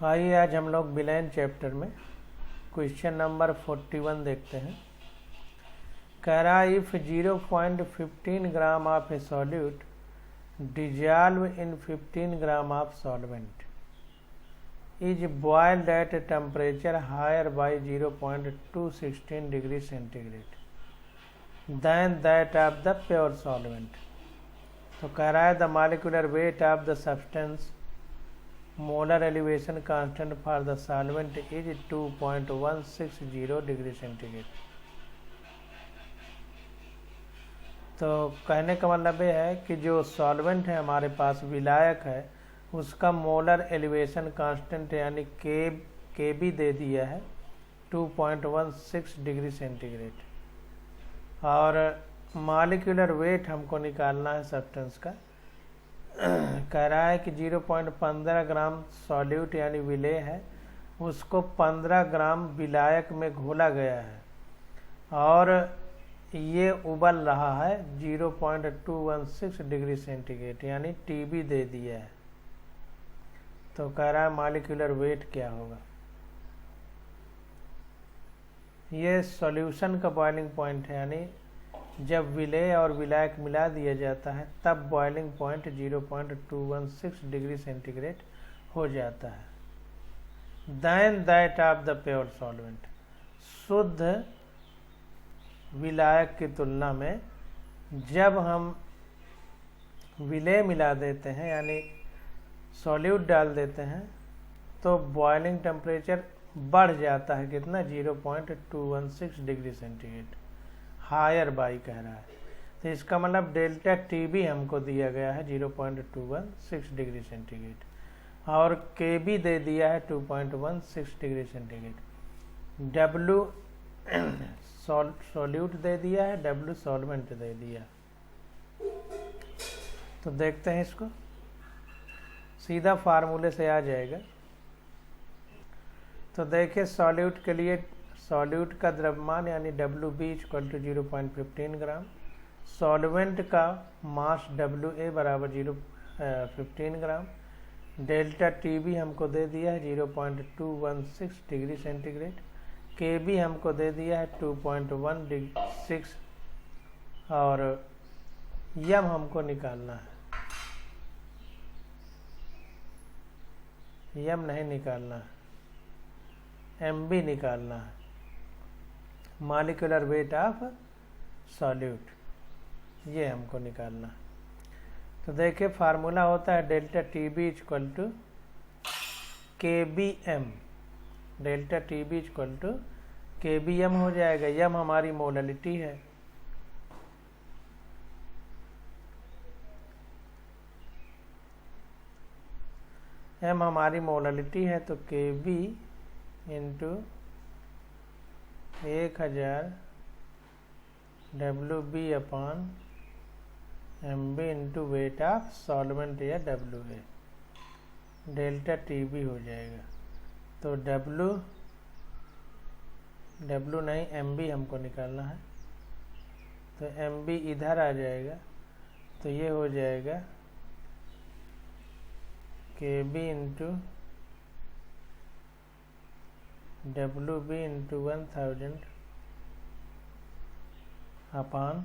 आइए आज हम लोग विलेन चैप्टर में क्वेश्चन नंबर 41 देखते हैं। कह रहा है if 0.15 gram of a solute dissolve in 15 gram of solvent is boiled at temperature higher by 0.216 degree centigrade then that of the pure solvent. तो कह रहा है the molecular weight of the substance molar elevation constant for the solvent is 2.160 degree centigrade. तो कहने का मतलब ये है कि जो सॉल्वेंट है हमारे पास विलायक है उसका मोलर एलिवेशन कांस्टेंट यानी के भी दे दिया है 2.16 डिग्री सेंटीग्रेड और मॉलिक्यूलर वेट हमको निकालना है सब्सटेंस का। कह रहा है कि 0.15 ग्राम सॉल्यूट यानी विलेय है उसको 15 ग्राम विलायक में घोला गया है और ये उबल रहा है 0.216 डिग्री सेंटीग्रेड यानी टीबी दे दिया है। तो कह रहा है मॉलिक्यूलर वेट क्या होगा। ये सॉल्यूशन का बॉइलिंग पॉइंट है यानी जब विलेय और विलायक मिला दिया जाता है तब बॉइलिंग पॉइंट 0.216 डिग्री सेंटीग्रेड हो जाता है। Then that of the pure solvent, शुद्ध विलायक की तुलना में जब हम विलेय मिला देते हैं यानी सॉल्यूट डाल देते हैं तो बॉइलिंग टेम्परेचर बढ़ जाता है कितना 0.216 डिग्री सेंटीग्रेड हायर बाई कह रहा है। तो इसका मतलब डेल्टा टी भी हमको दिया गया है 0.216 डिग्री सेंटीग्रेड और के भी दे दिया है 2.16 डिग्री सेंटीग्रेड। डब्लू सॉल्यूट दे दिया है, डब्लू सॉल्वेंट दे दिया। तो देखते हैं इसको, सीधा फार्मूले से आ जाएगा। तो देखिए सॉल्यूट के लिए सॉल्यूट का द्रव्यमान यानी W B equal to 0.15 gram, solvent का मास डब्ल्यू ए बराबर 0.15 ग्राम, डेल्टा टी भी हमको दे दिया है 0.216 डिग्री सेंटीग्रेड, के भी हमको दे दिया है 2.16 और यम हमको निकालना है, यम नहीं निकालना है, एम भी निकालना है, मॉलिक्यूलर वेट ऑफ सॉल्यूट ये हमको निकालना है। तो देखिए फार्मूला होता है delta T B equal to K B M, delta T B equal to K B M हो जाएगा। यम हमारी मोललिटी है, एम हमारी मोललिटी है तो K B into 1000 W B upon M B into weight of solvent या W A, delta T B हो जाएगा। तो डब्ल्यू नहीं एम बी हमको निकालना है तो एम बी इधर आ जाएगा तो ये हो जाएगा K B into W B into 1000 upon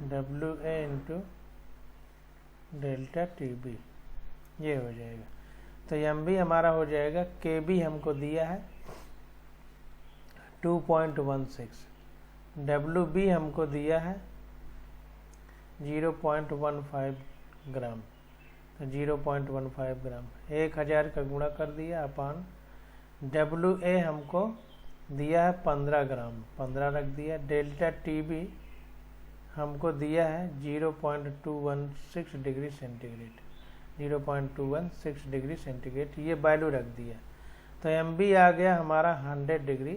W A into delta T B ये हो जाएगा। तो एम बी हमारा हो जाएगा, के बी हमको दिया है 2.16, डब्ल्यू बी हमको दिया है 0.15 ग्राम, तो 0.15 ग्राम 1000 का गुणा कर दिया अपान डब्ल्यू ए हमको दिया है 15 ग्राम, 15 रख दिया। डेल्टा टी बी हमको दिया है 0.216 डिग्री सेंटीग्रेड, 0.216 डिग्री सेंटीग्रेड ये वैल्यू रख दिया। तो एम बी आ गया हमारा 100 डिग्री,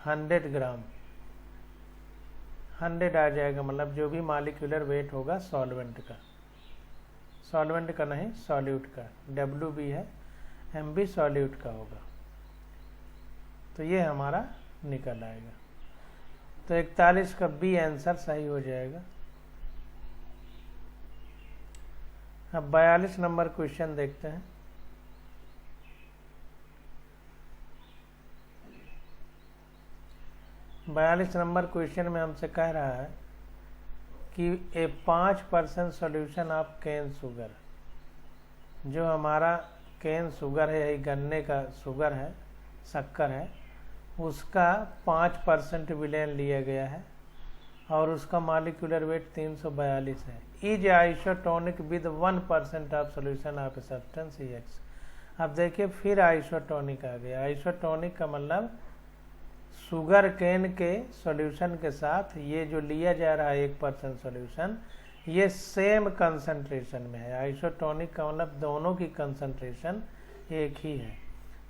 100 ग्राम, 100 आ जाएगा मतलब जो भी मॉलिक्यूलर वेट होगा सॉल्वेंट का, सॉल्वेंट का नहीं सॉल्यूट का, डब्ल्यू बी है, एम बी सॉल्यूट का होगा। तो ये हमारा निकल आएगा। तो 41 का बी आंसर सही हो जाएगा। अब 42 नंबर क्वेश्चन देखते हैं। बयालीस नंबर क्वेश्चन में हमसे कह रहा है कि ए 5% सॉल्यूशन ऑफ केन शुगर, जो हमारा केन शुगर है, यही गन्ने का शुगर है, शक्कर है, उसका 5% विलेन लिया गया है और उसका मॉलिक्यूलर वेट 342 है। Is isotonic with 1% of solution of a substance x. अब देखिए फिर आइसोटोनिक आ गया। आइसोटोनिक का मतलब शुगर केन के सॉल्यूशन के साथ ये जो लिया जा रहा है 1% सॉल्यूशन, ये सेम कंसंट्रेशन में है। आइसोटोनिक का मतलब दोनों की कंसंट्रेशन एक ही है।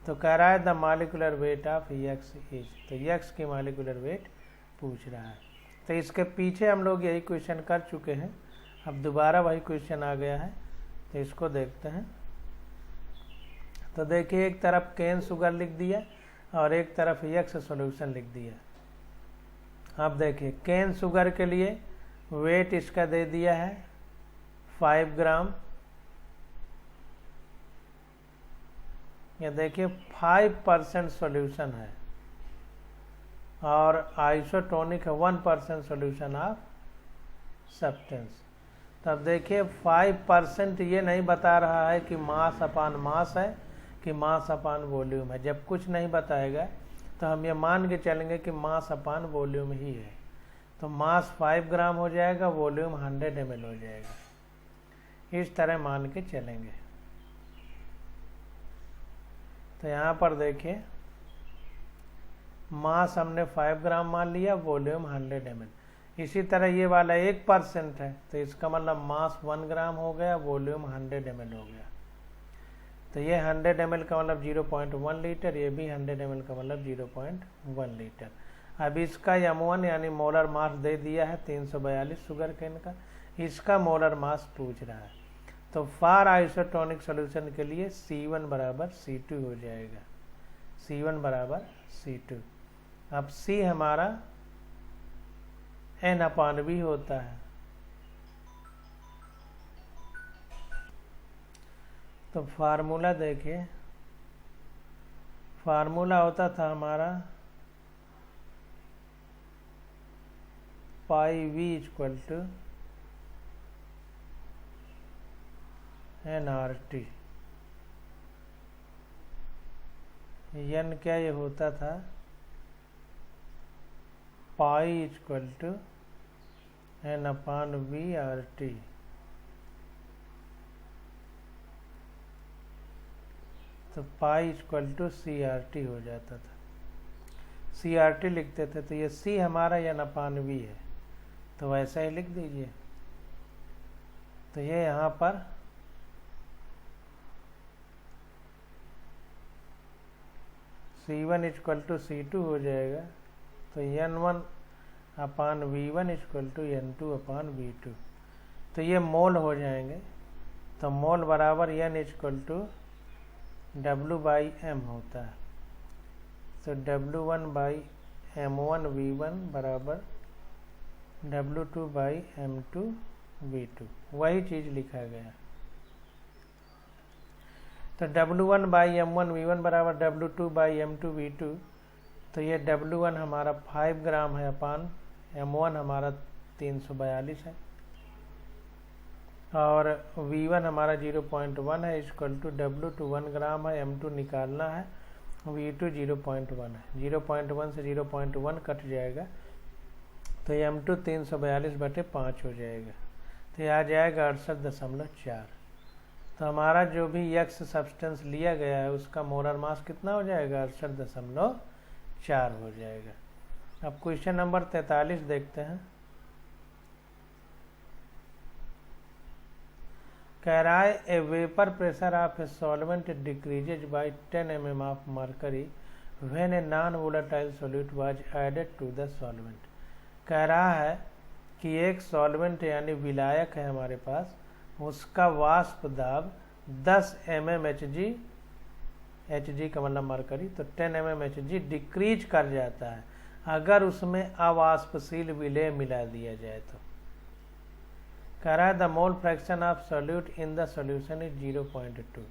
तो कह रहा है the molecular weight of x is, तो एक्स की मॉलिक्यूलर वेट पूछ रहा है। तो इसके पीछे हम लोग यही क्वेश्चन कर चुके हैं, अब दोबारा वही क्वेश्चन आ गया है, तो इसको देखते हैं। तो देखिए एक तरफ केन शुगर लिख दिया और एक तरफ एक्स सॉल्यूशन लिख दिया। अब देखिए केन शुगर के लिए वेट इसका दे दिया है 5 ग्राम। ये देखिए 5% सॉल्यूशन है और आइसोटोनिक है 1% सॉल्यूशन ऑफ सब्सटेंस। तब देखिए 5% ये नहीं बता रहा है कि मास अपान मास है कि मास अपान वॉल्यूम है। जब कुछ नहीं बताएगा तो हम ये मान के चलेंगे कि मास अपान वॉल्यूम ही है। तो मास 5 ग्राम हो जाएगा, वॉल्यूम 100 ml हो जाएगा, इस तरह मान के चलेंगे। तो यहाँ पर देखिए मास हमने 5 ग्राम मान लिया, वॉल्यूम 100 ml। इसी तरह ये वाला 1% है, तो इसका मतलब मास 1 ग्राम हो गया, वॉल्यूम 100 ml हो गया। तो ये 100 ml का मतलब 0.1 लीटर, ये भी 100 ml का मतलब 0.1 लीटर। अब इसका M1 यानी मोलर मास दे दिया है 342 शुगर केन का, इसका मोलर मास पूछ रहा है। तो फार आइसोटोनिक सॉल्यूशन के लिए C1 बराबर C2 हो जाएगा, C1 बराबर C2। अब C हमारा N/V होता है। तो फार्मूला देखिए, फार्मूला होता था हमारा पाई V = nRT। n क्या ये होता था, पाई = n/V/RT। तो पाई = CRT हो जाता था, CRT लिखते थे। तो ये C हमारा n/V है, तो वैसा ही लिख दीजिए। तो ये यहाँ पर C1 = C2 हो जाएगा। तो N1/V1 = N2/V2। तो ये मोल हो जाएंगे। तो मोल बराबर N = W/M होता है। तो W1/M1V1 बराबर W2/M2V2, वही चीज लिखा गया। तो W1/M1V1 बराबर W2/M2V2। तो ये W1 हमारा 5 ग्राम है अपान M1 हमारा 342 है और V1 हमारा 0.1 है, = W2 1 ग्राम है, M2 निकालना है, V2 0.1 है। 0.1 से 0.1 कट जाएगा, तो M2 342/5 हो जाएगा। तो यह आ जाएगा 68.4। तो हमारा जो भी एक्स सब्सटेंस लिया गया है उसका मोलर मास कितना हो जाएगा, 68.4 हो जाएगा। अब क्वेश्चन नंबर 43 देखते हैं। कह रहा है a vapour pressure of a solvent decreases by 10 mm of mercury when a non volatile solute was added to the solvent. कह रहा है कि एक सॉल्वेंट यानी विलायक है हमारे पास, उसका वाष्प दाब 10 mm Hg का मतलब मरकरी, तो 10 mm Hg डिक्रीज कर जाता है अगर उसमें अवाष्पशील विलेय मिला दिया जाए। कह रहा है the mole fraction of solute in the solution is 0.2।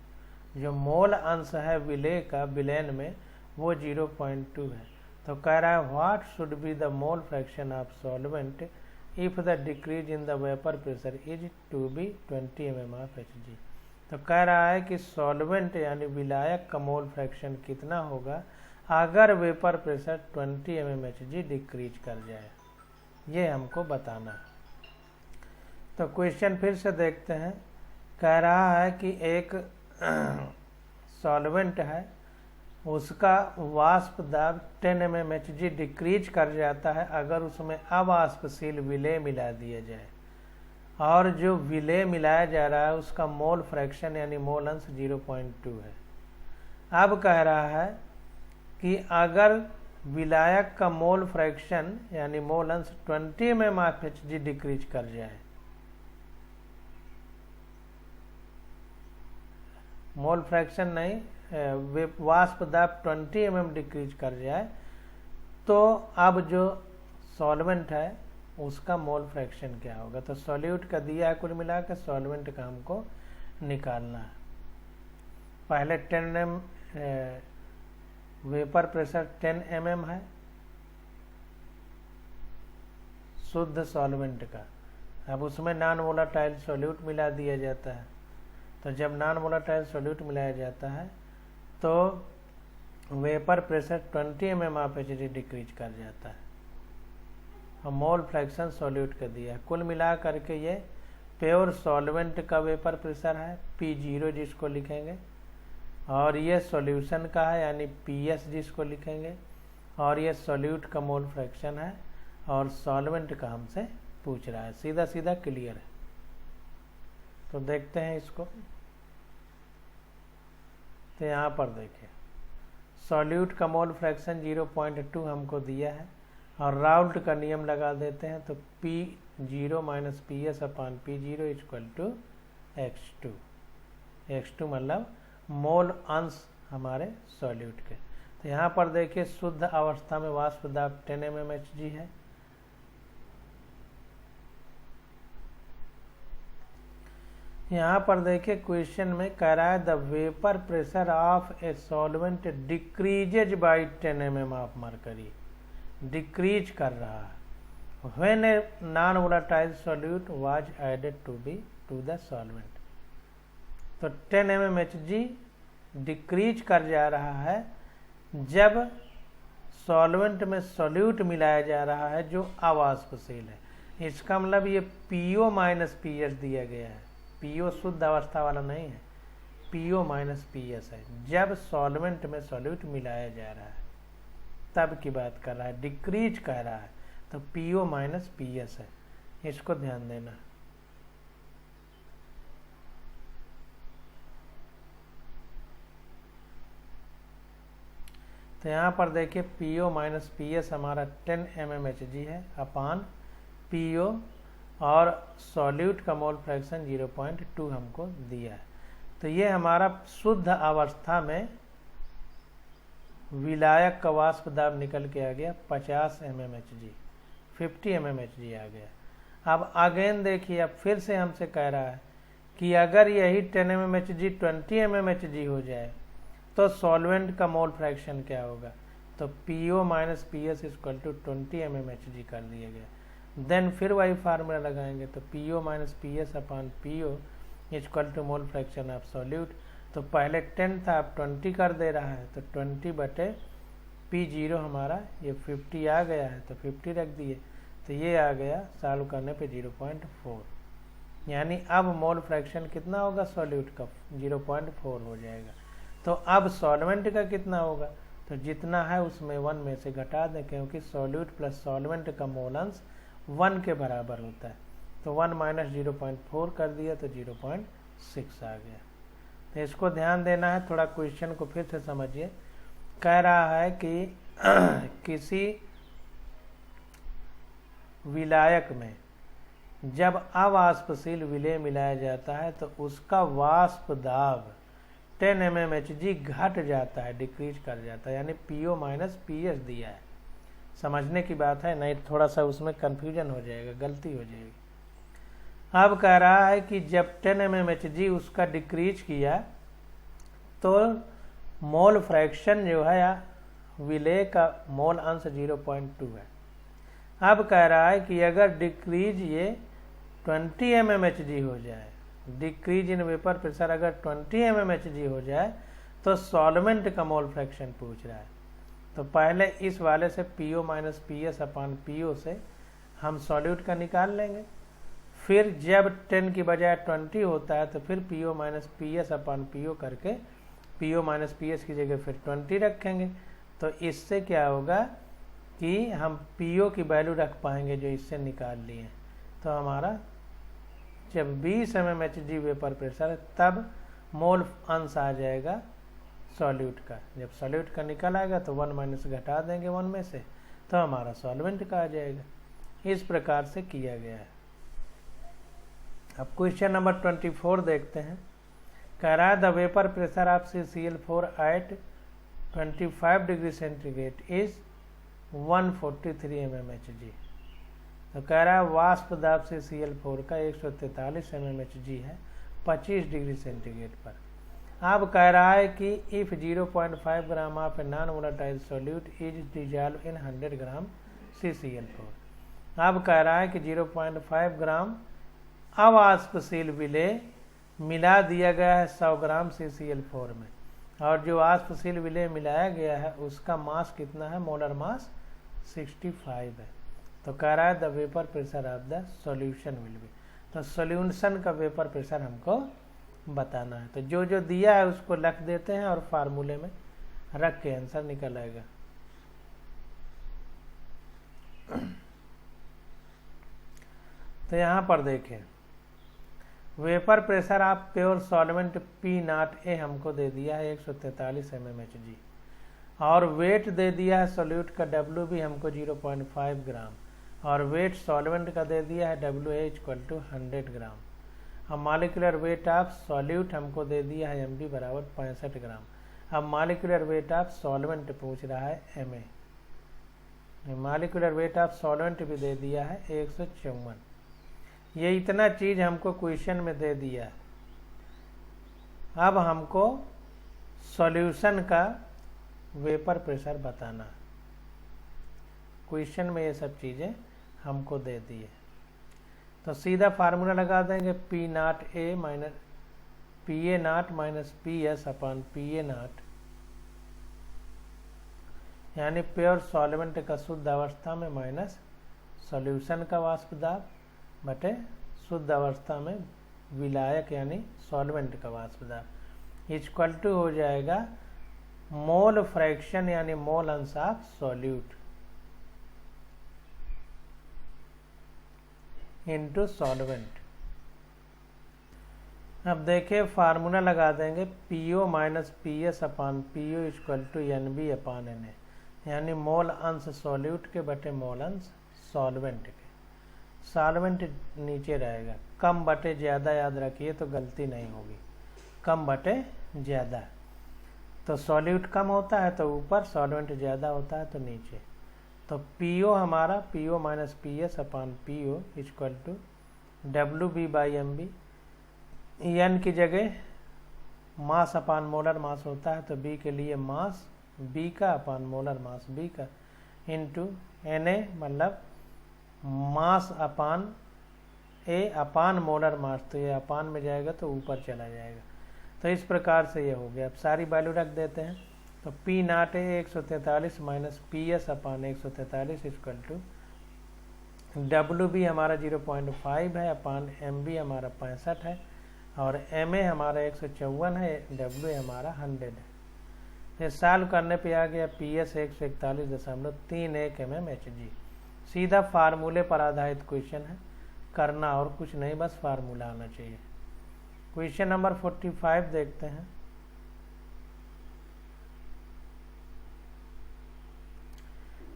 जो मोल अंश है विलेय का विलयन में वो 0.2 है। तो कह रहा है what should be the mole fraction of solvent if the decrease in the vapour pressure is to be 20 mm of Hg। तो कह रहा है कि सॉल्वेंट यानी विलायक का मोल फ्रैक्शन कितना होगा अगर vapour pressure 20 mm Hg decrease कर जाए, ये हमको बताना है। तो क्वेश्चन फिर से देखते हैं। कह रहा है कि एक सॉल्वेंट है, उसका वाष्प दाब 10 mm Hg डिक्रीज कर जाता है अगर उसमें अवाष्पशील विलेय मिला दिया जाए, और जो विलेय मिलाया जा रहा है उसका मोल फ्रैक्शन यानी मोल अंश 0.2 है। अब कह रहा है कि अगर विलायक का मोल फ्रैक्शन यानी मोल अंश 20 mm ऑफ Hg डिक्रीज कर जाए, मोल फ्रैक्शन नहीं, वाष्प दाब 20 mm डिक्रीज कर जाए, तो अब जो सॉल्वेंट है उसका मोल फ्रैक्शन क्या होगा। तो सॉल्यूट का दिया है, कुल मिला के सॉल्वेंट का हमको निकालना है। पहले 10 mm वेपर प्रेशर 10 mm है शुद्ध सॉल्वेंट का। अब उसमें नॉन वोलेटाइल सॉल्यूट मिला दिया जाता है। तो जब नॉन वोलेटाइल सॉल्यूट मिलाया जाता है तो vapour pressure 20 mm of Hg decrease कर जाता है, और मोल फ्रैक्शन सॉल्यूट का दिया है। कुल मिला करके ये प्योर सॉल्वेंट का वेपर प्रेशर है P0 जिसको लिखेंगे, और ये सॉल्यूशन का है यानी PS जिसको लिखेंगे, और ये सॉल्यूट का मोल फ्रैक्शन है, और सॉल्वेंट का हमसे पूछ रहा है। सीधा सीधा क्लियर है। तो देखते हैं इसको। तो यहाँ पर देखिए सॉल्यूट का मोल फ्रैक्शन 0.2 हमको दिया है, और राउल्ट का नियम लगा देते हैं। तो P0 minus PS upon P0 equal to X2। X2 मतलब मोल अंश हमारे सॉल्यूट के। तो यहाँ पर देखिए शुद्ध अवस्था में वाष्प दाब 10 mm Hg है, यहाँ पर देखिए क्वेश्चन में कह रहा है the vapour pressure of a solvent decreases by 10 mm of mercury, decrease कर रहा है when a non volatile solute was added to the solvent. तो 10 mm Hg डिक्रीज कर जा रहा है जब सॉल्वेंट में सॉल्यूट मिलाया जा रहा है जो अवाष्पशील है। इसका मतलब ये PO माइनस PS दिया गया है। PO शुद्ध अवस्था वाला नहीं है, PO माइनस PS है। जब सॉल्वेंट में सॉल्यूट मिलाया जा रहा है तब की बात कर रहा है, डिक्रीज कह रहा है, तो PO माइनस PS है, इसको ध्यान देना। तो यहाँ पर देखिए PO माइनस PS हमारा 10 mm Hg है अपान PO, और सॉल्यूट का मोल फ्रैक्शन 0.2 हमको दिया है। तो ये हमारा शुद्ध अवस्था में विलायक का वाष्प दाब निकल के आ गया 50 mm Hg, 50 mm Hg आ गया। अब अगेन देखिए, अब फिर से हमसे कह रहा है कि अगर यही 10 mm Hg 20 mm Hg हो जाए तो सॉल्वेंट का मोल फ्रैक्शन क्या होगा। तो PO minus PS equal to 20 mm Hg कर दिया गया। देन फिर वही फार्मूला लगाएंगे, तो PO minus PS upon PO equal to mole fraction of solute. तो पहले 10 था, अब 20 कर दे रहा है, तो 20 बटे P0 हमारा ये 50 आ गया है, तो 50 रख दिए, तो ये आ गया सॉल्व करने पे 0.4। यानी अब मोल फ्रैक्शन कितना होगा सॉल्यूट का, 0.4 हो जाएगा। तो अब सॉल्वेंट का कितना होगा, तो जितना है उसमें 1 में से घटा दें, क्योंकि सॉल्यूट प्लस सॉल्वेंट का मोल अंश 1 के बराबर होता है। तो 1 माइनस 0.4 कर दिया तो 0.6 आ गया। तो इसको ध्यान देना है। थोड़ा क्वेश्चन को फिर से समझिए। कह रहा है कि किसी विलायक में जब अवाष्पशील विलेय मिलाया जाता है तो उसका वाष्प दाब 10 mm Hg घट जाता है, डिक्रीज कर जाता है, यानी PO माइनस PS दिया है। समझने की बात है, नहीं थोड़ा सा उसमें कंफ्यूजन हो जाएगा, गलती हो जाएगी। अब कह रहा है कि जब 10 mmHg उसका डिक्रीज किया तो मोल फ्रैक्शन जो है विलेय का मोल अंश 0.2 है। अब कह रहा है कि अगर डिक्रीज ये 20 mmHg हो जाए, डिक्रीज इन वेपर प्रेशर अगर 20 mmHg हो जाए तो सॉल्वेंट का मोल फ्रैक्शन पूछ रहा है। तो पहले इस वाले से PO minus PS upon PO से हम सॉल्यूट का निकाल लेंगे। फिर जब 10 की बजाय 20 होता है तो फिर PO minus PS upon PO करके PO माइनस PS की जगह फिर 20 रखेंगे। तो इससे क्या होगा कि हम PO की वैल्यू रख पाएंगे जो इससे निकाल लिए। तो हमारा जब 20 mmHg वेपर प्रेशर है तब मोल अंश आ जाएगा सॉल्यूट का। जब सॉल्यूट का निकल आएगा तो 1 माइनस घटा देंगे 1 में से तो हमारा सॉल्वेंट का आ जाएगा। इस प्रकार से किया गया है। अब क्वेश्चन नंबर 24 देखते हैं। कह रहा है the vapour pressure of CCl4 at 25 degree centigrade is 143 mmHg। तो कह रहा है वाष्प दाब CCl4 का 143 mmHg है 25 डिग्री सेंटीग्रेड पर। अब कह रहा है कि if 0.5 gram of A non volatile solute is dissolve in 100 gram CCl4। अब कह रहा है कि 0.5 ग्राम अवाष्पशील विलेय मिला दिया गया है 100 ग्राम CCl4 में, और जो वाष्पशील विलेय मिलाया गया है उसका मास कितना है, मोलर मास 65 है। तो कह रहा है the vapour pressure of the solution will be. तो सॉल्यूशन का वेपर प्रेशर हमको बताना है। तो जो जो दिया है उसको लिख देते हैं और फार्मूले में रख के आंसर निकल आएगा। तो यहाँ पर देखें vapour pressure of pure solvent P0A हमको दे दिया है 143 mmHg, और वेट दे दिया है सॉल्यूट का W भी हमको 0.5 ग्राम, और वेट सॉल्वेंट का दे दिया है WA इक्वल टू 100 ग्राम। अब मॉलिक्यूलर वेट ऑफ सॉल्यूट हमको दे दिया है MB बराबर 65 ग्राम। अब मॉलिक्यूलर वेट ऑफ सॉल्वेंट पूछ रहा है MA। Molecular weight of solvent भी दे दिया है 154। ये इतना चीज हमको क्वेश्चन में दे दिया है। अब हमको सॉल्यूशन का वेपर प्रेशर बताना है। क्वेश्चन में ये सब चीजें हमको दे दी है। तो सीधा फार्मूला लगा देंगे P0A minus PA0 minus PS अपान PA0, यानी प्योर सॉल्वेंट का शुद्ध अवस्था में माइनस सॉल्यूशन का वाष्प दाब बटे शुद्ध अवस्था में विलायक यानी सॉल्वेंट का वाष्प दाब इक्वल टू हो जाएगा मोल फ्रैक्शन यानी मोल अंश ऑफ सॉल्यूट इनटू सॉल्वेंट। अब देखिए फार्मूला लगा देंगे PO minus PS upon PO equal to NB upon NA, यानी मोल अंश सॉल्यूट के बटे मोल अंश सॉल्वेंट के। सॉल्वेंट नीचे रहेगा, कम बटे ज़्यादा याद रखिए तो गलती नहीं होगी, कम बटे ज़्यादा। तो सॉल्यूट कम होता है तो ऊपर, सॉल्वेंट ज़्यादा होता है तो नीचे। तो PO हमारा PO minus PS upon PO equal to WB by MB। N की जगह मास अपान मोलर मास होता है तो B के लिए मास B का अपान मोलर मास B का इंटू NA मतलब मास अपान A अपान मोलर मास। तो ये अपान में जाएगा तो ऊपर चला जाएगा। तो इस प्रकार से ये हो गया। अब सारी वैल्यू रख देते हैं। तो P0A 143 minus PS upon 143 equal to WB हमारा 0.5 है अपान MB हमारा 65 है और MA हमारा 154 है, W हमारा 100 है। ये सॉल्व करने पे आ गया PS 141.31 mmHg। सीधा फार्मूले पर आधारित क्वेश्चन है, करना और कुछ नहीं, बस फार्मूला आना चाहिए। क्वेश्चन नंबर 45 देखते हैं।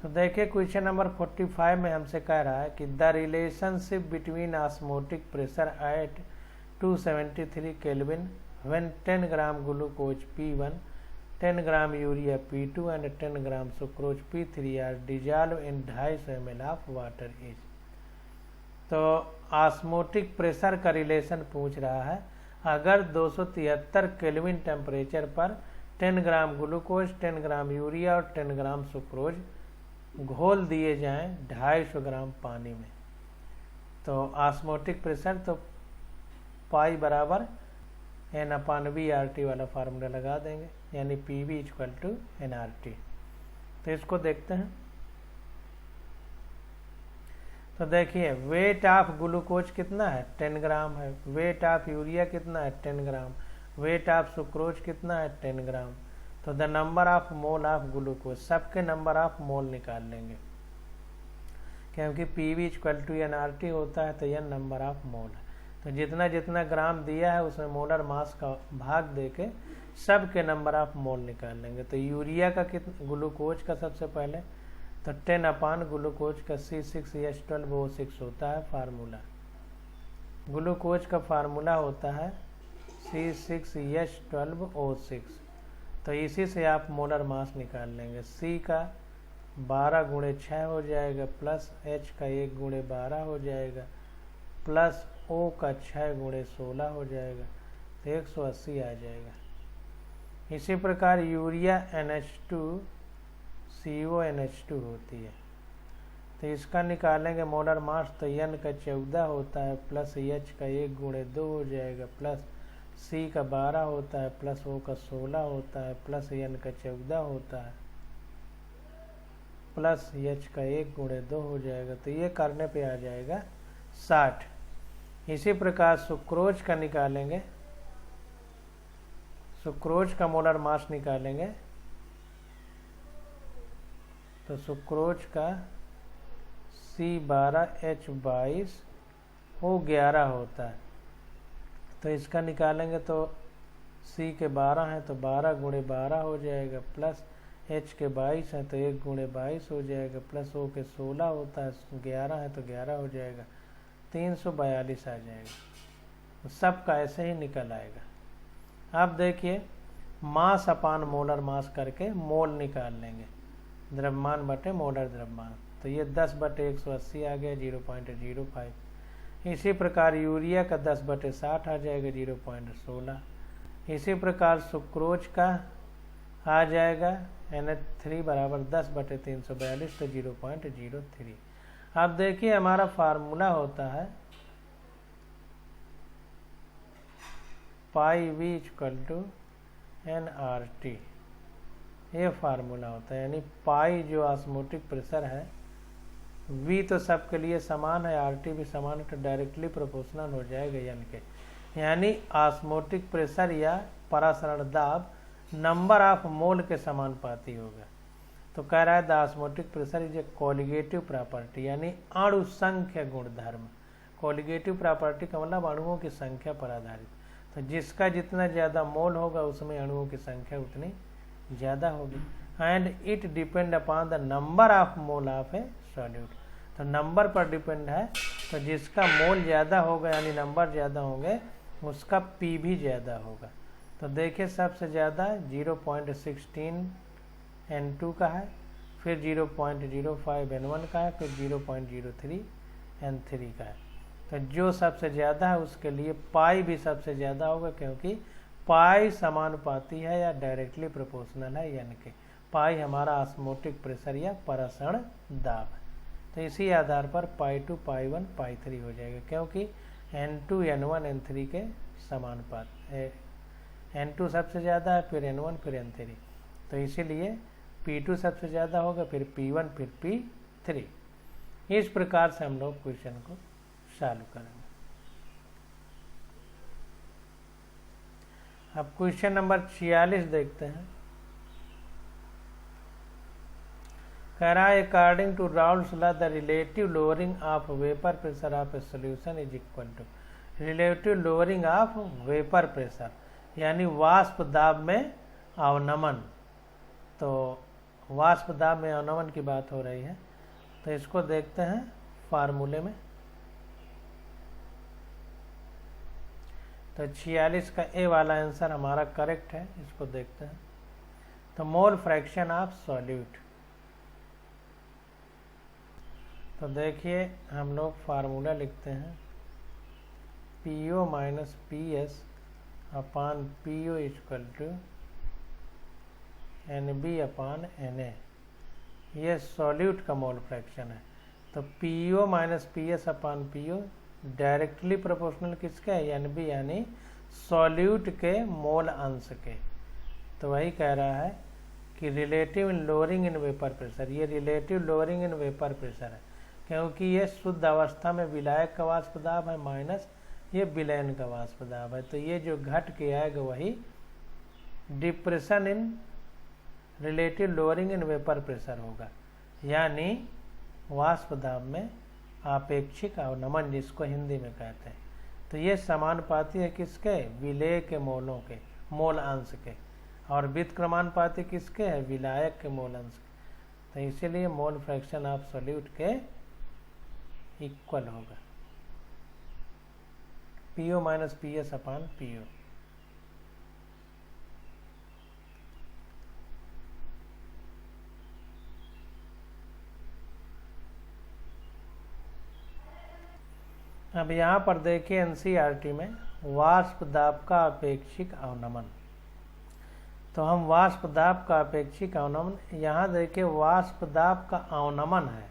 तो देखिए क्वेश्चन नंबर 45 में हमसे कह रहा है कि the relationship between osmotic pressure at 273 kelvin when 10 gram glucose P1, 10 gram urea P2 and 10 gram sucrose P3 are dissolve in 250 ml of water is. तो ऑस्मोटिक प्रेशर का रिलेशन पूछ रहा है। अगर 273 केल्विन टेम्परेचर पर 10 ग्राम ग्लूकोज, 10 ग्राम यूरिया और 10 gram sucrose घोल दिए जाएं 250 ग्राम पानी में, तो ऑस्मोटिक प्रेशर तो पाई बराबर N/V/RT वाला फार्मूला लगा देंगे, यानी PV = nRT। तो इसको देखते हैं। तो देखिए वेट ऑफ ग्लूकोज कितना है 10 ग्राम है, वेट ऑफ यूरिया कितना है 10 ग्राम, वेट ऑफ सुक्रोज कितना है 10 ग्राम। तो the number of mole of glucose, सबके नंबर ऑफ मोल निकाल लेंगे, क्योंकि PV = nRT होता है, तो यह नंबर ऑफ मोल है। तो जितना जितना ग्राम दिया है उसमें मोलर मास का भाग देके सबके नंबर ऑफ मोल निकाल लेंगे। तो यूरिया का कितना, ग्लूकोज का सबसे पहले तो 10 ग्लूकोज का C6H12O6 होता है फार्मूला। ग्लूकोज का फार्मूला होता है C6H12O6। तो इसी से आप मोलर मास निकाल लेंगे। C का 12 × 6 हो जाएगा, प्लस H का 1 × 12 हो जाएगा, प्लस O का 6 × 16 हो जाएगा, तो 180 आ जाएगा। इसी प्रकार यूरिया NH2CONH2 होती है, तो इसका निकालेंगे मोलर मास, तो N का 14 होता है, प्लस H का 1 × 2 हो जाएगा, प्लस C का 12 होता है, प्लस O का 16 होता है, प्लस N का 14 होता है, प्लस H का 1 × 2 हो जाएगा। तो ये करने पे आ जाएगा 60। इसी प्रकार सुक्रोज का निकालेंगे, सुक्रोज का मोलर मास निकालेंगे, तो सुक्रोज का C12H22O11 होता है। तो इसका निकालेंगे तो C के 12 हैं तो 12 × 12 हो जाएगा, प्लस H के 22 हैं तो 1 × 22 हो जाएगा, प्लस O के 16 होता है, 11 है तो 11 हो जाएगा, 342 आ जाएगा। तो सबका ऐसे ही निकल आएगा। अब देखिए मास अपान मोलर मास करके मोल निकाल लेंगे, द्रव्यमान बटे मोलर द्रव्यमान। तो ये 10/180 आ गया 0.05। इसी प्रकार यूरिया का 10/60 आ जाएगा 0.16। इसी प्रकार सुक्रोज का आ जाएगा NH3 बराबर 10/342, तो 0.03। अब देखिए हमारा फार्मूला होता है πV = nRT, ये फार्मूला होता है। यानी पाई जो ऑस्मोटिक प्रेशर है, V तो सबके लिए समान है, RT भी समान है, तो डायरेक्टली प्रोपोर्शनल हो जाएगा N के। यानी ऑस्मोटिक प्रेशर या परासरण दाब नंबर ऑफ मोल के समानुपाती होगा। तो कह रहा है the osmotic pressure is a colligative property, यानी अणु संख्या गुणधर्म। कोलिगेटिव प्रॉपर्टी का मतलब अणुओं की संख्या पर आधारित। तो जिसका जितना ज़्यादा मोल होगा उसमें अणुओं की संख्या उतनी ज़्यादा होगी। And it depend upon the number of mole of a solute. तो नंबर पर डिपेंड है, तो जिसका मोल ज़्यादा होगा यानी नंबर ज़्यादा होंगे उसका पी भी ज़्यादा होगा। तो देखिए सबसे ज़्यादा 0.16 N2 का है, फिर 0.05 N1 का है, फिर 0.03 N3 का है। तो जो सबसे ज़्यादा है उसके लिए पाई भी सबसे ज़्यादा होगा, क्योंकि पाई समानुपाती है या डायरेक्टली प्रोपोर्शनल है N के। पाई हमारा ऑस्मोटिक प्रेशर या परासरण दाब है। तो इसी आधार पर π2 π1 π3 हो जाएगा, क्योंकि N2 N1 N3 के समानुपात है। N2 सबसे ज़्यादा है, फिर N1 फिर N3, तो इसीलिए P2 सबसे ज़्यादा होगा, फिर P1 फिर P3। इस प्रकार से हम लोग क्वेश्चन को सॉल्व करेंगे। अब क्वेश्चन नंबर 46 देखते हैं। कह रहा है according to Raoult's law the relative lowering of vapour pressure of a solution is equal to relative lowering of vapour pressure, यानी वाष्प दाब में अवनमन। तो वाष्प दाब में अवनमन की बात हो रही है, तो इसको देखते हैं फार्मूले में। तो 46 का ए वाला आंसर हमारा करेक्ट है। इसको देखते हैं। तो मोल फ्रैक्शन ऑफ सॉल्यूट, तो देखिए हम लोग फार्मूला लिखते हैं PO minus PS upon PO equal to NB upon NA। ये सॉल्यूट का मोल फ्रैक्शन है। तो PO minus PS upon PO directly proportional किसके है, NB यानी सॉल्यूट के मोल अंश के। तो वही कह रहा है कि relative lowering in vapour pressure, ये relative lowering in vapour pressure है क्योंकि ये शुद्ध अवस्था में विलायक का वाष्प दाब है माइनस ये विलयन का वाष्प दाब है। तो ये जो घट के आएगा वही depression in relative lowering in vapour pressure होगा, यानी वाष्प दाब में आपेक्षिक अवनमन जिसको हिंदी में कहते हैं। तो ये समानुपाती है किसके, विलेय के मोलों के मोल अंश के, और व्युत्क्रमानुपाती किसके है, विलायक के मोल अंश के। तो इसीलिए मोल फ्रैक्शन ऑफ सॉल्यूट के इक्वल होगा PO minus PS upon PO। अब यहाँ पर देखिए NCERT में वाष्प दाब का अपेक्षिक अवनमन। तो हम वाष्प दाब का अपेक्षिक अवनमन, यहाँ देखिए वाष्प दाब का अवनमन है,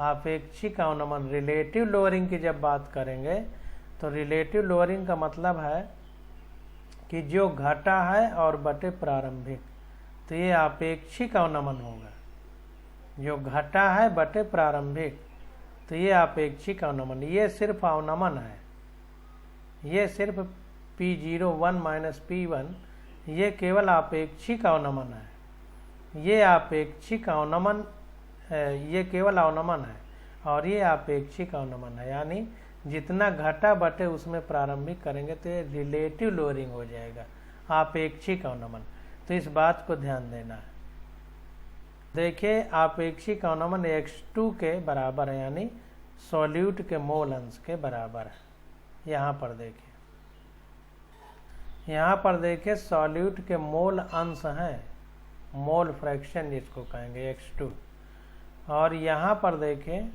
अपेक्षिक अवनमन रिलेटिव लोअरिंग की जब बात करेंगे तो रिलेटिव लोअरिंग का मतलब है कि जो घटा है और बटे प्रारंभिक, तो ये अपेक्षिक अवनमन होगा। जो घटा है बटे प्रारंभिक तो ये अपेक्षिक अवनमन, ये सिर्फ अवनमन है, ये सिर्फ P01 माइनस P1 ये केवल अपेक्षिक अवनमन है। ये अपेक्षिक अवनमन ये केवल अवनमन है और ये अपेक्षिक अवनमन है, यानी जितना घटा बटे उसमें प्रारंभिक करेंगे तो ये रिलेटिव लोअरिंग हो जाएगा, अपेक्षिक अवनमन। तो इस बात को ध्यान देना है। देखिए अपेक्षिक अवनमन x2 के बराबर है, यानी सॉल्यूट के मोल अंश के बराबर है। यहाँ पर देखिए सॉल्यूट के मोल अंश हैं, मोल फ्रैक्शन जिसको कहेंगे x2। और यहाँ पर देखिए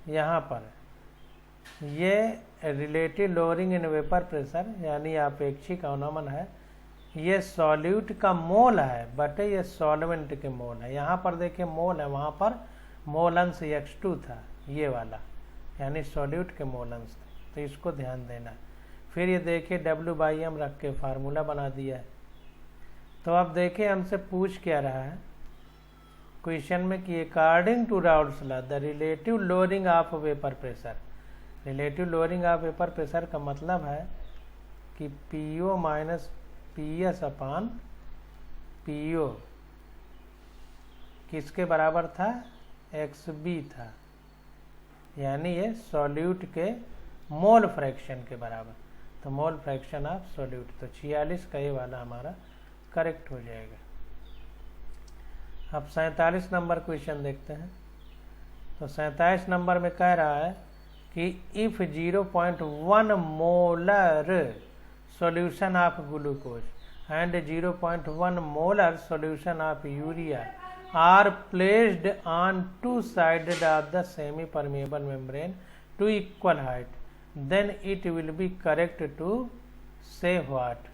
यहाँ पर ये relative lowering in vapour pressure यानी अपेक्षिक अवनमन है, ये सॉल्यूट का मोल है बटे ये सॉल्वेंट के मोल है। यहाँ पर देखिए मोल है, वहाँ पर मोल अंश x2 था ये वाला, यानी सॉल्यूट के मोल अंश, तो इसको ध्यान देना। फिर ये देखिए W/m रख के फार्मूला बना दिया है। तो अब देखिए हमसे पूछ क्या रहा है क्वेश्चन में कि according to Raoult's law the relative lowering of vapour pressure. Relative lowering of vapour pressure का मतलब है कि PO minus PS upon PO किसके बराबर था, XB था, यानी ये सॉल्यूट के मोल फ्रैक्शन के बराबर। तो मोल फ्रैक्शन ऑफ सॉल्यूट, तो 46 का ये वाला हमारा करेक्ट हो जाएगा। अब 47 नंबर क्वेश्चन देखते हैं। तो 47 नंबर में कह रहा है कि if 0.1 molar solution of glucose and 0.1 molar solution of urea are placed on two sides of the semi-permeable membrane to equal height, then it will be correct to say what?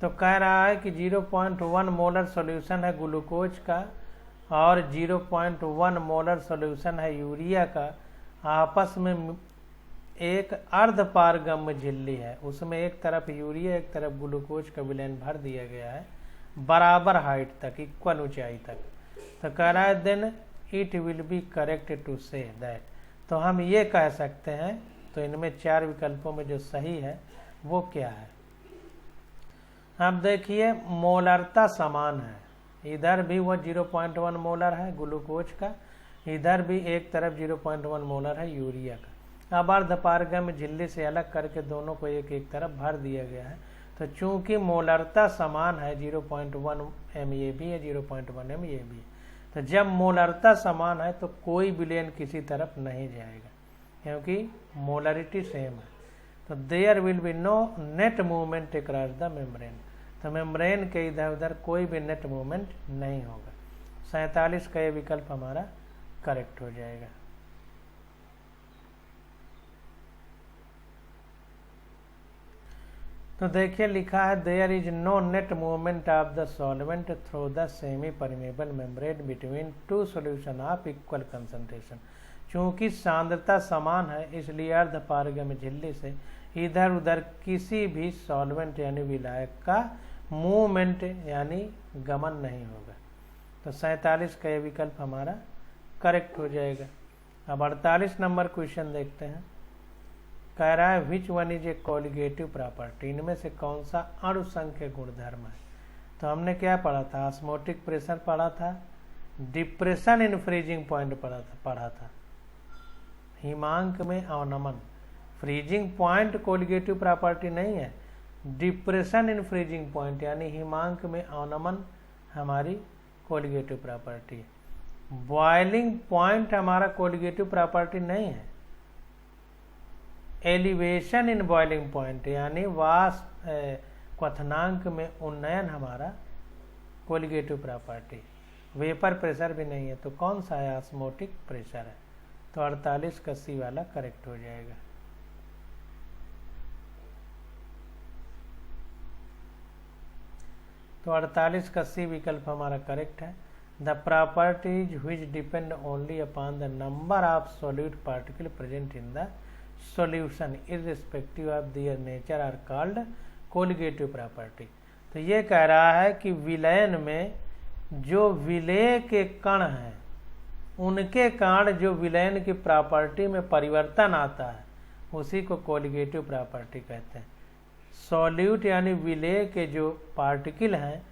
तो कह रहा है कि 0.1 मोलर सॉल्यूशन है glucose का और 0.1 molar solution है urea का, आपस में एक अर्धपारगम्य झिल्ली है, उसमें एक तरफ यूरिया एक तरफ ग्लूकोज का विलयन भर दिया गया है बराबर हाइट तक, इक्वल ऊंचाई तक। तो कह रहा है then it will be correct to say that. तो हम ये कह सकते हैं, तो इनमें 4 विकल्पों में जो सही है वो क्या है। अब देखिए मोलरता समान है, इधर भी वो 0.1 मोलर है ग्लूकोज का, इधर भी एक तरफ 0.1 मोलर है यूरिया का। अब अर्धपारगम्य झिल्ली से अलग करके दोनों को एक एक तरफ भर दिया गया है। तो चूंकि मोलरता समान है 0.1 MeV है 0.1 MeV, तो जब मोलरता समान है तो कोई विलयन किसी तरफ नहीं जाएगा क्योंकि मोलरिटी सेम है। तो there will be no net movement across the membrane, तो मेम्ब्रेन के इधर उधर कोई भी नेट मूवमेंट नहीं होगा। 47 का ये विकल्प हमारा करेक्ट हो जाएगा। तो देखिए लिखा है there is no net movement of the solvent through the semi permeable membrane between two solution of equal concentration. चूंकि सांद्रता समान है इसलिए अर्ध पारगम्य झिल्ली से इधर उधर किसी भी सॉल्वेंट यानी विलायक का मूवमेंट यानी गमन नहीं होगा। तो 47 का ये विकल्प हमारा करेक्ट हो जाएगा। अब 48 नंबर क्वेश्चन देखते हैं। कह रहा है which one is a colligative property, इनमें से कौन सा अणुसंख्य गुणधर्म है। तो हमने क्या पढ़ा था, ऑस्मोटिक प्रेशर पढ़ा था, डिप्रेशन इन फ्रीजिंग पॉइंट पढ़ा था, हिमांक में अवनमन। फ्रीजिंग पॉइंट कोलिगेटिव प्रॉपर्टी नहीं है, डिप्रेशन इन फ्रीजिंग पॉइंट यानी हिमांक में अवनमन हमारी कोलिगेटिव प्रॉपर्टी है। बॉइलिंग पॉइंट हमारा कोलिगेटिव प्रॉपर्टी नहीं है। एलिवेशन इन बॉइलिंग पॉइंट यानी वाष्प क्वथनांक में उन्नयन हमारा कोलिगेटिव प्रॉपर्टी। वेपर प्रेशर भी नहीं है, तो कौन सा है, ऑस्मोटिक प्रेशर है। तो 48 का सी वाला करेक्ट हो जाएगा। तो 48 का सी विकल्प हमारा करेक्ट है। The properties which depend only upon the number of solute particle present in the solution irrespective of their nature are called colligative property. तो ये कह रहा है कि विलयन में जो विलेय के कण हैं उनके कारण जो विलयन की प्रॉपर्टी में परिवर्तन आता है उसी को कोलिगेटिव प्रॉपर्टी कहते हैं। सॉल्यूट यानी विलेय के जो पार्टिकल हैं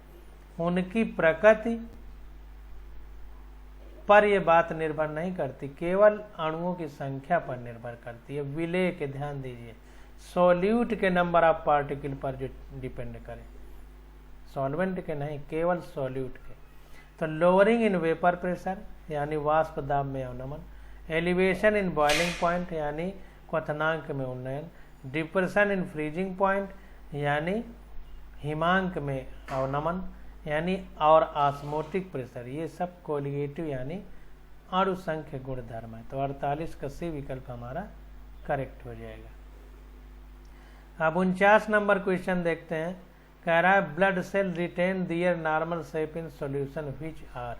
उनकी प्रकृति पर यह बात निर्भर नहीं करती, केवल अणुओं की संख्या पर निर्भर करती है। विलेय के ध्यान दीजिए, सॉल्यूट के नंबर ऑफ पार्टिकल पर जो डिपेंड करे, सॉल्वेंट के नहीं, केवल सॉल्यूट के। तो लोअरिंग इन वेपर प्रेशर यानी वाष्प दाब में अवनमन, एलिवेशन इन बॉइलिंग पॉइंट यानी क्वथनांक में उन्नयन, डिप्रेशन इन फ्रीजिंग पॉइंट यानी हिमांक में अवनमन यानी और ऑस्मोटिक प्रेशर, ये सब कोलिगेटिव यानी अणुसंख्य गुणधर्म है। तो 48 का सी विकल्प हमारा करेक्ट हो जाएगा। अब 49 नंबर क्वेश्चन देखते हैं। कह रहा है blood cell retain their normal shape in solution which are.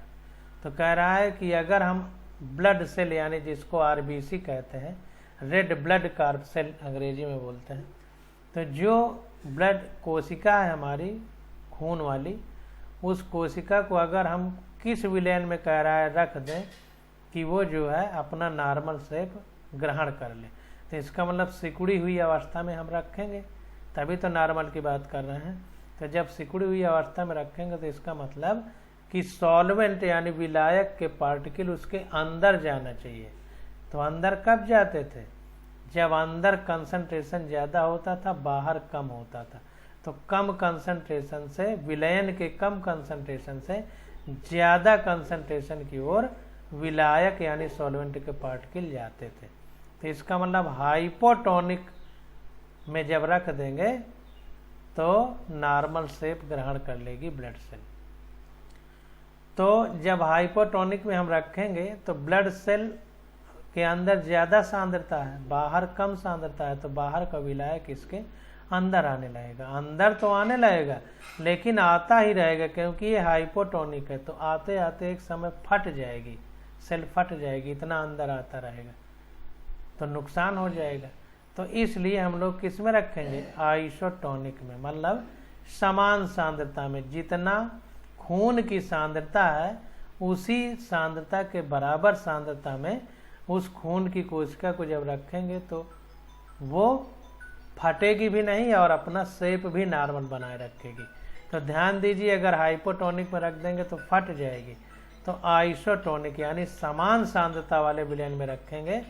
तो कह रहा है कि अगर हम ब्लड सेल यानी जिसको आरबीसी कहते हैं, रेड ब्लड कार्ब सेल अंग्रेजी में बोलते हैं, तो जो ब्लड कोशिका है हमारी खून वाली, उस कोशिका को अगर हम किस विलयन में कह रहा है रख दें कि वो जो है अपना नॉर्मल शेप ग्रहण कर ले, तो इसका मतलब सिकुड़ी हुई अवस्था में हम रखेंगे, तभी तो नॉर्मल की बात कर रहे हैं। तो जब सिकुड़ी हुई अवस्था में रखेंगे तो इसका मतलब कि सॉल्वेंट यानी विलायक के पार्टिकल उसके अंदर जाना चाहिए। तो अंदर कब जाते थे, जब अंदर कंसंट्रेशन ज़्यादा होता था, बाहर कम होता था। तो कम कंसंट्रेशन से, विलयन के कम कंसंट्रेशन से ज़्यादा कंसंट्रेशन की ओर विलायक यानी सॉल्वेंट के पार्टिकल जाते थे। तो इसका मतलब हाइपोटोनिक में जब रख देंगे तो नॉर्मल शेप ग्रहण कर लेगी ब्लड सेल। तो जब हाइपोटोनिक में हम रखेंगे तो ब्लड सेल के अंदर ज़्यादा सांद्रता है, बाहर कम सांद्रता है, तो बाहर का विलायक इसके अंदर आने लगेगा। अंदर तो आने लगेगा लेकिन आता ही रहेगा, क्योंकि ये हाइपोटोनिक है। तो आते आते एक समय फट जाएगी, सेल फट जाएगी, इतना अंदर आता रहेगा तो नुकसान हो जाएगा। तो इसलिए हम लोग किस में रखेंगे, आइसोटोनिक में, मतलब समान सांद्रता में। जितना खून की सांद्रता है उसी सांद्रता के बराबर सांद्रता में उस खून की कोशिका को जब रखेंगे तो वो फटेगी भी नहीं और अपना शेप भी नॉर्मल बनाए रखेगी। तो ध्यान दीजिए, अगर हाइपोटोनिक में रख देंगे तो फट जाएगी। तो आइसोटोनिक यानी समान सांद्रता वाले विलयन में रखेंगे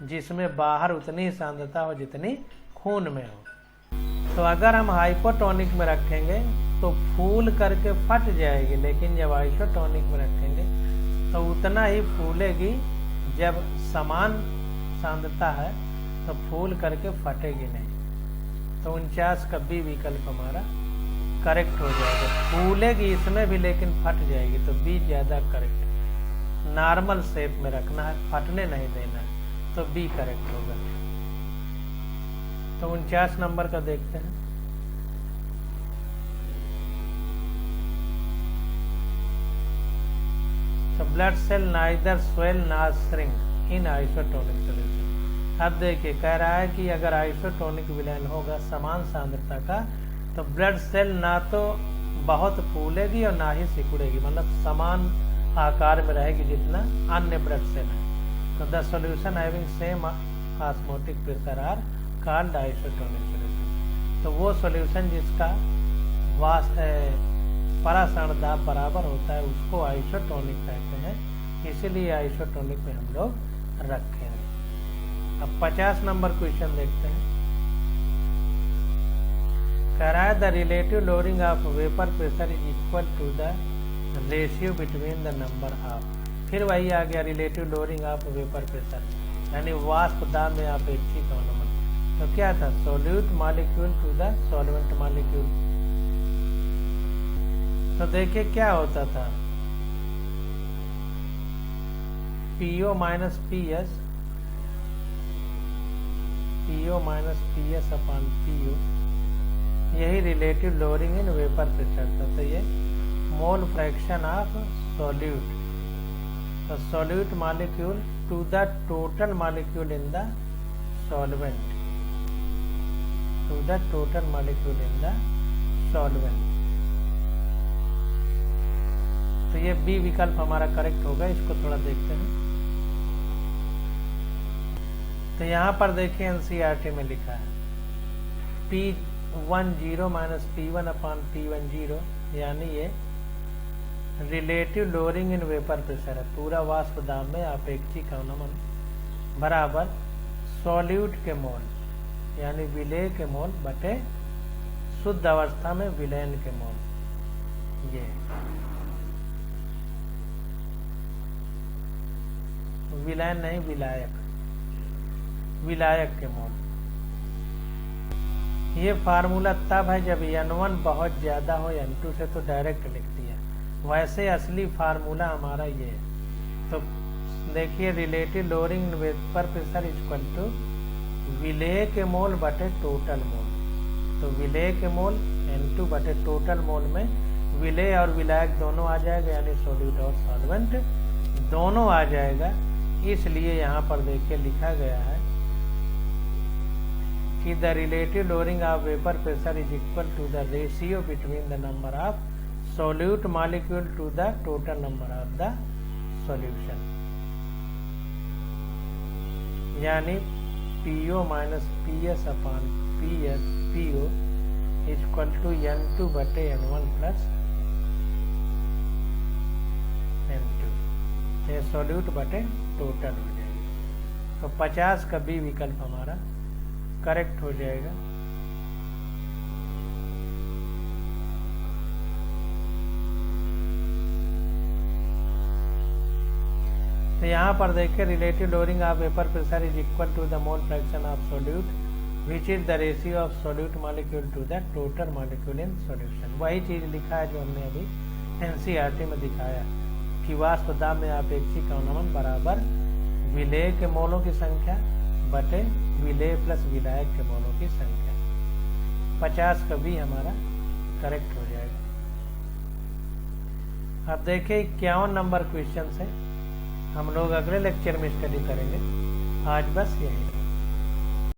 जिसमें बाहर उतनी सांद्रता हो जितनी खून में हो। तो अगर हम हाइपोटोनिक में रखेंगे तो फूल करके फट जाएगी, लेकिन जब आइसोटोनिक में रखेंगे तो उतना ही फूलेगी। जब समान सांद्रता है तो फूल करके फटेगी नहीं। तो 49 का बी विकल्प हमारा करेक्ट हो जाएगा। फूलेगी इसमें भी लेकिन फट जाएगी, तो बी ज़्यादा करेक्ट है। नॉर्मल शेप में रखना है, फटने नहीं देना है, तो बी करेक्ट होगा। तो 49 नंबर का देखते हैं। तो blood cell neither swell nor shrink in isotonic solution. अब देखिए कह रहा है कि अगर आइसोटोनिक विलयन होगा समान सांद्रता का, तो ब्लड सेल ना तो बहुत फूलेगी और ना ही सिकुड़ेगी, मतलब समान आकार में रहेगी जितना अन्य ब्लड सेल है। तो the solution having same osmotic pressure are called isotonic solution. तो वो सॉल्यूशन जिसका परासरण दाब बराबर होता है उसको आइसोटोनिक कहते हैं, इसीलिए आइसोटोनिक में हम लोग रखेंगे। अब 50 नंबर क्वेश्चन देखते हैं। कह रहा है the relative lowering of vapour pressure is equal to the ratio between the number of, फिर वही आ गया relative lowering of vapour pressure, यानी वाष्प दाब में अपेक्षित अनुमान। तो क्या था, solute molecule to the solvent molecule. तो देखिए क्या होता था, PO minus PS, PO minus PS upon PO, यही relative lowering in vapour pressure था। तो ये मोल फ्रैक्शन ऑफ सॉल्यूट, तो solute molecule to the total molecule in the solvent, to the total molecule in the solvent. तो ये B विकल्प हमारा correct होगा। इसको थोड़ा देखते हैं। तो यहाँ पर देखिए एनसीईआरटी में लिखा है P10 minus P1 upon P10, यानी ये relative lowering in vapour pressure है, पूरा वाष्प दाब में अपेक्षिक अनुमान बराबर सॉल्यूट के मोल, यानी विलेय के मोल बटे शुद्ध अवस्था में विलयन के मोल। ये विलयन नहीं, विलायक, विलायक के मोल। ये फार्मूला तब है जब N1 बहुत ज्यादा हो N2 से, तो डायरेक्ट लिख दिया। वैसे असली फार्मूला हमारा ये है। तो देखिए relative lowering vapour pressure equal to विलेय के मोल बटे टोटल मोल। तो विलेय के मोल N2 बटे टोटल मोल में विलेय और विलायक दोनों आ जाएगा, यानी सोल्यूट और सॉल्वेंट दोनों आ जाएगा। इसलिए यहाँ पर देखिए लिखा गया है कि the relative lowering of vapour pressure is equal to the ratio between the number of solute molecule to the total number of the solution, यानी PO minus PS upon PO equal to N2 बटे N1 plus N2, ये solute बटे total हो जाएगा। तो 50 का B विकल्प हमारा करेक्ट हो जाएगा। तो यहाँ पर देखिए relative lowering of vapour pressure is equal to the mole fraction of solute which is the ratio of solute molecule to the total molecule in solution. वही चीज लिखा है जो हमने अभी एनसीईआरटी में दिखाया कि वाष्प दाब में अपेक्षिक अनुमान बराबर विलेय के मोलों की संख्या बटे विलेय प्लस विलायक के मोलों की संख्या। 50 का भी हमारा करेक्ट हो जाएगा। अब देखिए 51 नंबर क्वेश्चन से हम लोग अगले लेक्चर में स्टडी करेंगे। आज बस यही।